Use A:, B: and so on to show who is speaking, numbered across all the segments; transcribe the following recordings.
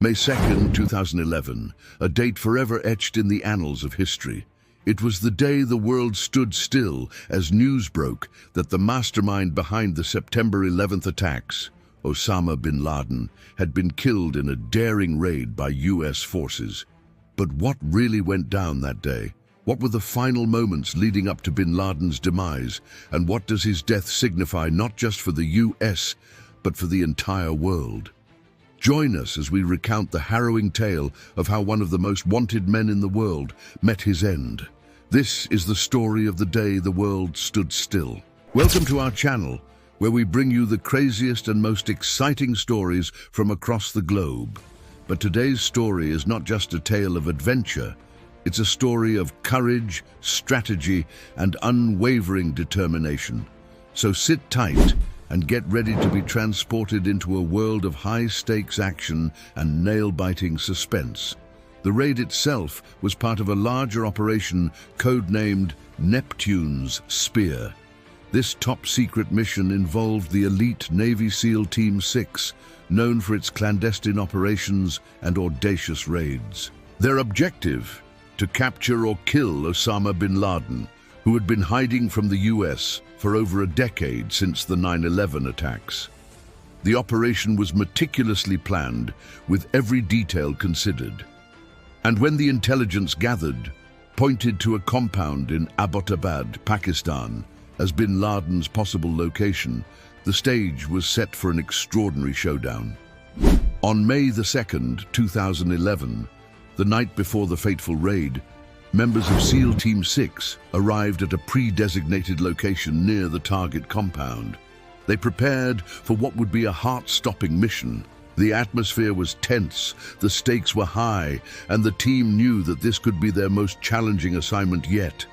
A: May 2nd, 2011, a date forever etched in the annals of history. It was the day the world stood still as news broke that the mastermind behind the September 11th attacks, Osama bin Laden, had been killed in a daring raid by US forces. But what really went down that day? What were the final moments leading up to bin Laden's demise? And what does his death signify not just for the US, but for the entire world? Join us as we recount the harrowing tale of how one of the most wanted men in the world met his end. This is the story of the day the world stood still. Welcome to our channel, where we bring you the craziest and most exciting stories from across the globe. But today's story is not just a tale of adventure. It's a story of courage, strategy, and unwavering determination. So sit tight and get ready to be transported into a world of high-stakes action and nail-biting suspense. The raid itself was part of a larger operation codenamed Neptune's Spear. This top-secret mission involved the elite Navy SEAL Team 6, known for its clandestine operations and audacious raids. Their objective: to capture or kill Osama bin Laden, who had been hiding from the US for over a decade since the 9/11 attacks. The operation was meticulously planned, with every detail considered. And when the intelligence gathered, pointed to a compound in Abbottabad, Pakistan, as bin Laden's possible location, the stage was set for an extraordinary showdown. On May 2nd, 2011, the night before the fateful raid, members of SEAL Team 6 arrived at a pre-designated location near the target compound. They prepared for what would be a heart-stopping mission. The atmosphere was tense, the stakes were high, and the team knew that this could be their most challenging assignment yet.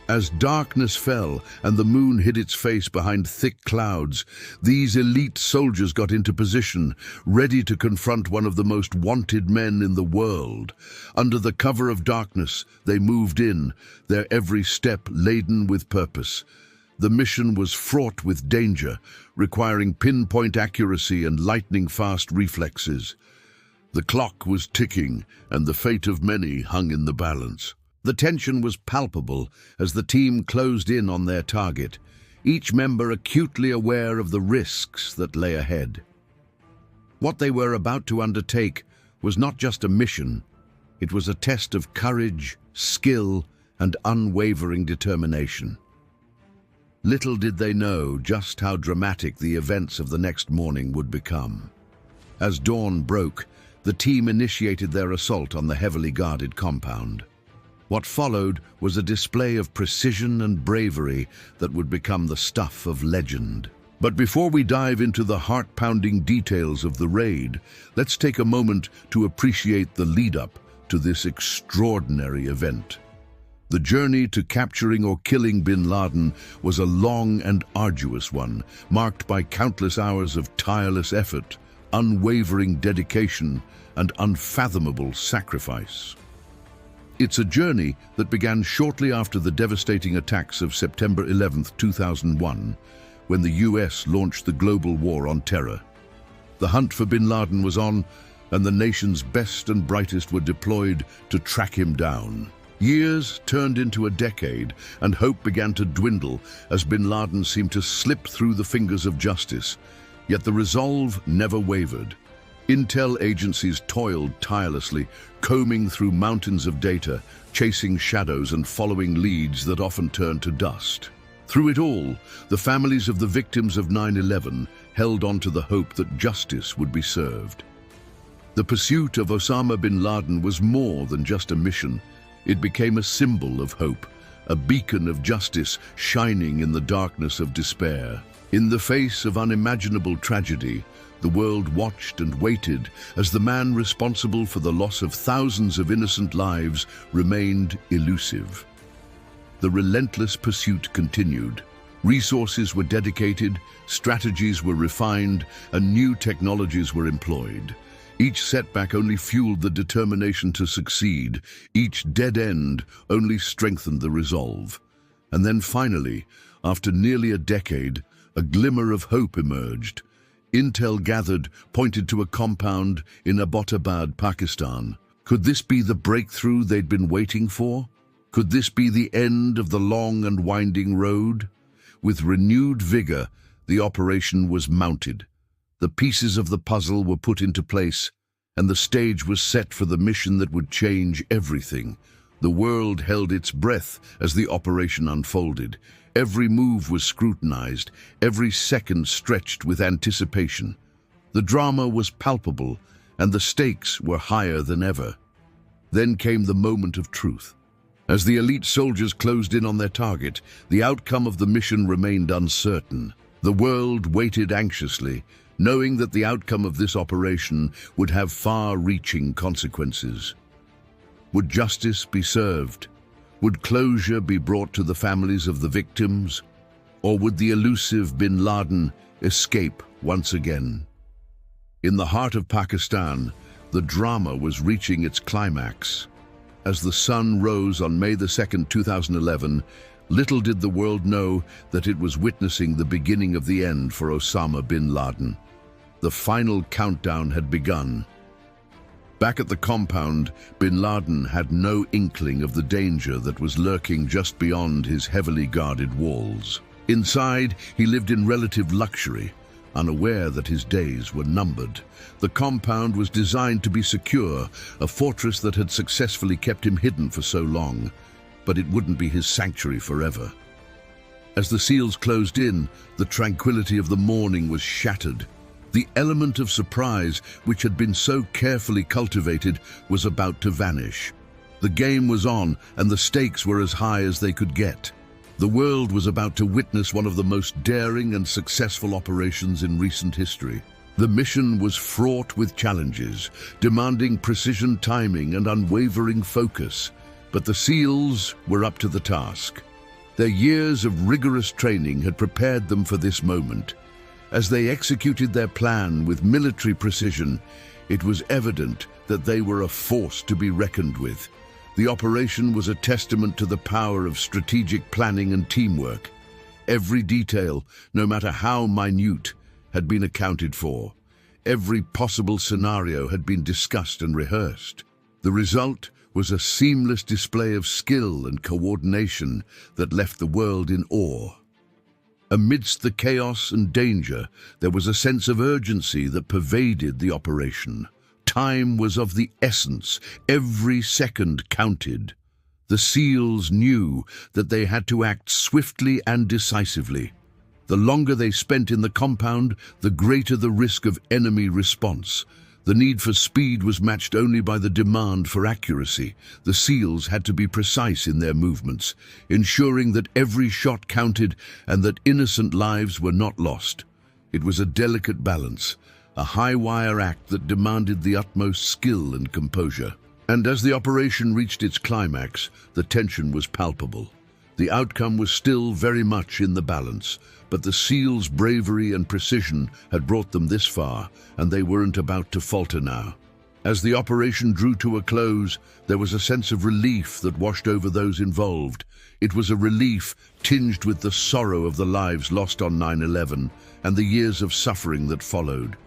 A: As darkness fell and the moon hid its face behind thick clouds, these elite soldiers got into position, ready to confront one of the most wanted men in the world. Under the cover of darkness, they moved in, their every step laden with purpose. The mission was fraught with danger, requiring pinpoint accuracy and lightning-fast reflexes. The clock was ticking, and the fate of many hung in the balance. The tension was palpable as the team closed in on their target, each member acutely aware of the risks that lay ahead. What they were about to undertake was not just a mission, it was a test of courage, skill, and unwavering determination. Little did they know just how dramatic the events of the next morning would become. As dawn broke, the team initiated their assault on the heavily guarded compound. What followed was a display of precision and bravery that would become the stuff of legend. But before we dive into the heart-pounding details of the raid, let's take a moment to appreciate the lead-up to this extraordinary event. The journey to capturing or killing bin Laden was a long and arduous one, marked by countless hours of tireless effort, unwavering dedication, and unfathomable sacrifice. It's a journey that began shortly after the devastating attacks of September 11th, 2001, when the US launched the global war on terror. The hunt for bin Laden was on, and the nation's best and brightest were deployed to track him down. Years turned into a decade, and hope began to dwindle as bin Laden seemed to slip through the fingers of justice. Yet the resolve never wavered. Intel agencies toiled tirelessly, combing through mountains of data, chasing shadows and following leads that often turned to dust. Through it all, the families of the victims of 9/11 held on to the hope that justice would be served. The pursuit of Osama bin Laden was more than just a mission. It became a symbol of hope, a beacon of justice shining in the darkness of despair. In the face of unimaginable tragedy, the world watched and waited as the man responsible for the loss of thousands of innocent lives remained elusive. The relentless pursuit continued. Resources were dedicated, strategies were refined, and new technologies were employed. Each setback only fueled the determination to succeed. Each dead end only strengthened the resolve. And then finally, after nearly a decade, a glimmer of hope emerged. Intel gathered pointed to a compound in Abbottabad, Pakistan. Could this be the breakthrough they'd been waiting for? Could this be the end of the long and winding road? With renewed vigor, the operation was mounted. The pieces of the puzzle were put into place, and the stage was set for the mission that would change everything. The world held its breath as the operation unfolded. Every move was scrutinized, every second stretched with anticipation. The drama was palpable, and the stakes were higher than ever. Then came the moment of truth. As the elite soldiers closed in on their target, the outcome of the mission remained uncertain. The world waited anxiously, knowing that the outcome of this operation would have far-reaching consequences. Would justice be served? Would closure be brought to the families of the victims? Or would the elusive bin Laden escape once again? In the heart of Pakistan, the drama was reaching its climax. As the sun rose on May 2, 2011, little did the world know that it was witnessing the beginning of the end for Osama bin Laden. The final countdown had begun. Back at the compound, bin Laden had no inkling of the danger that was lurking just beyond his heavily guarded walls. Inside, he lived in relative luxury, unaware that his days were numbered. The compound was designed to be secure, a fortress that had successfully kept him hidden for so long, but it wouldn't be his sanctuary forever. As the seals closed in, the tranquility of the morning was shattered. The element of surprise, which had been so carefully cultivated, was about to vanish. The game was on, and the stakes were as high as they could get. The world was about to witness one of the most daring and successful operations in recent history. The mission was fraught with challenges, demanding precision timing and unwavering focus. But the SEALs were up to the task. Their years of rigorous training had prepared them for this moment. As they executed their plan with military precision, it was evident that they were a force to be reckoned with. The operation was a testament to the power of strategic planning and teamwork. Every detail, no matter how minute, had been accounted for. Every possible scenario had been discussed and rehearsed. The result was a seamless display of skill and coordination that left the world in awe. Amidst the chaos and danger, there was a sense of urgency that pervaded the operation. Time was of the essence. Every second counted. The SEALs knew that they had to act swiftly and decisively. The longer they spent in the compound, the greater the risk of enemy response. The need for speed was matched only by the demand for accuracy. The SEALs had to be precise in their movements, ensuring that every shot counted and that innocent lives were not lost. It was a delicate balance, a high-wire act that demanded the utmost skill and composure. And as the operation reached its climax, the tension was palpable. The outcome was still very much in the balance, but the SEALs' bravery and precision had brought them this far, and they weren't about to falter now. As the operation drew to a close, there was a sense of relief that washed over those involved. It was a relief tinged with the sorrow of the lives lost on 9/11 and the years of suffering that followed.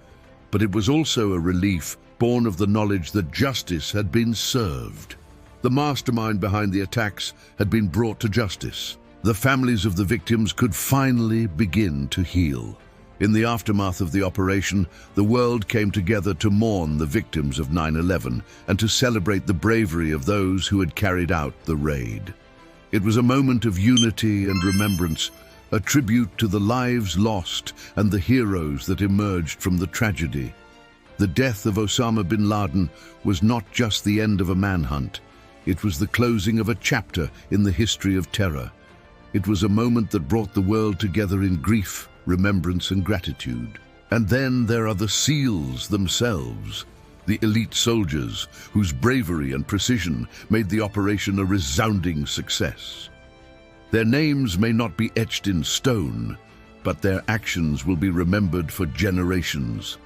A: But it was also a relief born of the knowledge that justice had been served. The mastermind behind the attacks had been brought to justice. The families of the victims could finally begin to heal. In the aftermath of the operation, the world came together to mourn the victims of 9/11 and to celebrate the bravery of those who had carried out the raid. It was a moment of unity and remembrance, a tribute to the lives lost and the heroes that emerged from the tragedy. The death of Osama bin Laden was not just the end of a manhunt. It was the closing of a chapter in the history of terror. It was a moment that brought the world together in grief, remembrance, and gratitude. And then there are the SEALs themselves, the elite soldiers whose bravery and precision made the operation a resounding success. Their names may not be etched in stone, but their actions will be remembered for generations.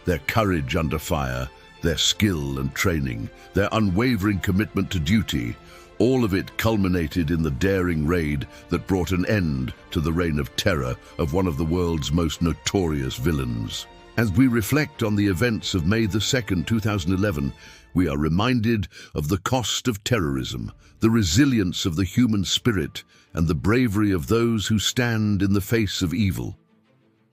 A: Their courage under fire, their skill and training, their unwavering commitment to duty, all of it culminated in the daring raid that brought an end to the reign of terror of one of the world's most notorious villains. As we reflect on the events of May the 2nd, 2011, we are reminded of the cost of terrorism, the resilience of the human spirit, and the bravery of those who stand in the face of evil.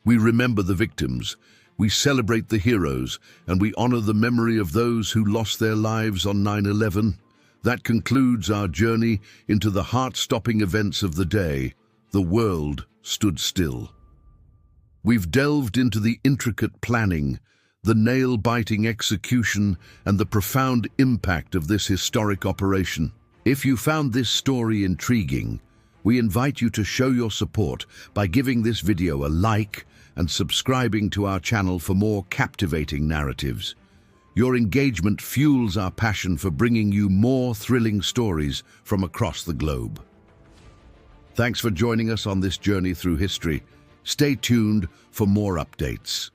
A: We remember the victims, we celebrate the heroes, and we honor the memory of those who lost their lives on 9/11. That concludes our journey into the heart-stopping events of the day. The world stood still. We've delved into the intricate planning, the nail-biting execution, and the profound impact of this historic operation. If you found this story intriguing, we invite you to show your support by giving this video a like and subscribing to our channel for more captivating narratives. Your engagement fuels our passion for bringing you more thrilling stories from across the globe. Thanks for joining us on this journey through history. Stay tuned for more updates.